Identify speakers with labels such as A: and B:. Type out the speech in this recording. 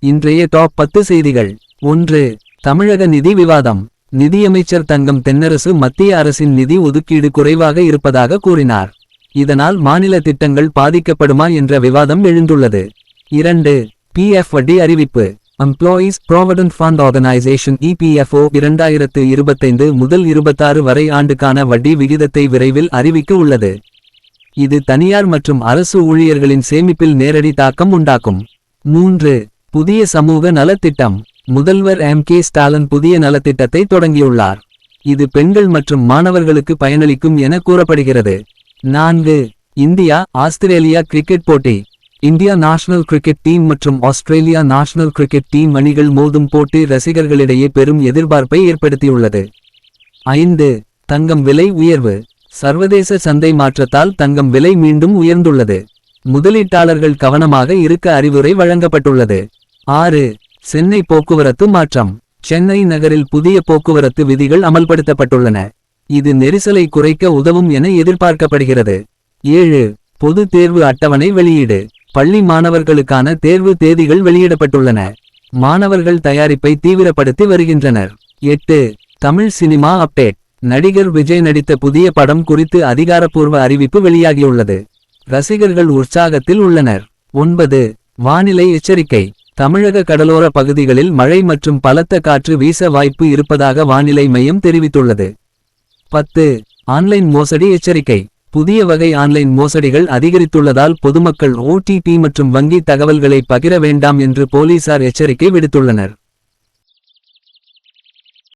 A: இன்றைய டாப் 10 செய்திகள். 1. தமிழக நிதி விவாதம். நிதியமைச்சர் தங்கம் தென்னரசு மத்திய அரசின் நிதி ஒதுக்கீடு குறைவாக இருப்பதாக கூறினார். இதனால் மாநில திட்டங்கள் பாதிக்கப்படுமா என்ற விவாதம் எழுந்துள்ளது. 2. PF வட்டி அறிவிப்பு. Employees provident fund organisation EPFO 2025 முதல் 26 வரை ஆண்டுக்கான வட்டி விகிதத்தை விரைவில் அறிவிக்க உள்ளது. இது தனியார் மற்றும் அரசு ஊழியர்களின் சேமிப்பில் நேரடி தாக்கம் உண்டாக்கும். 3. புதிய சமூக நலத்திட்டம். முதல்வர் M.K. ஸ்டாலின் புதிய நலத்திட்டத்தை தொடங்கியுள்ளார். இது பெண்கள் மற்றும் மாணவர்களுக்கு பயனளிக்கும் என கூறப்படுகிறது. 4. இந்தியா ஆஸ்திரேலியா கிரிக்கெட் போட்டி. இந்தியா நேஷனல் கிரிக்கெட் டீம் மற்றும் ஆஸ்திரேலியா நேஷனல் கிரிக்கெட் டீம் அணிகள் மோதும் போட்டி ரசிகர்களிடையே பெரும் எதிர்பார்ப்பை ஏற்படுத்தியுள்ளது. 5. தங்கம் விலை உயர்வு. சர்வதேச சந்தை மாற்றத்தால் தங்கம் விலை மீண்டும் உயர்ந்துள்ளது. முதலீட்டாளர்கள் கவனமாக இருக்க அறிவுரை வழங்கப்பட்டுள்ளது. 6. சென்னை போக்குவரத்து மாற்றம். சென்னை நகரில் புதிய போக்குவரத்து விதிகள் அமல்படுத்தப்பட்டுள்ளன. இது நெரிசலை குறைக்க உதவும் என எதிர்பார்க்கப்படுகிறது. 7. பொது தேர்வு அட்டவணை வெளியீடு. பள்ளி மாணவர்களுக்கான தேர்வு தேதிகள் வெளியிடப்பட்டுள்ளன. மாணவர்கள் தயாரிப்பை தீவிரப்படுத்தி வருகின்றனர். 8. Tamil cinema update. நடிகர் விஜய் நடித்த புதிய படம் குறித்து அதிகாரப்பூர்வ அறிவிப்பு வெளியாகியுள்ளது. ரசிகர்கள் உற்சாகத்தில் உள்ளனர். 9. வானிலை எச்சரிக்கை. தமிழக கடலோர பகுதிகளில் மழை மற்றும் பலத்த காற்று வீச வாய்ப்பு இருப்பதாக வானிலை மையம் தெரிவித்துள்ளது. 10. ஆன்லைன் மோசடி எச்சரிக்கை. புதிய வகை ஆன்லைன் மோசடிகள் அதிகரித்துள்ளதால் பொதுமக்கள் OTP மற்றும் வங்கி தகவல்களை பகிர வேண்டாம் என்று போலீசார் எச்சரிக்கை விடுத்துள்ளனர்.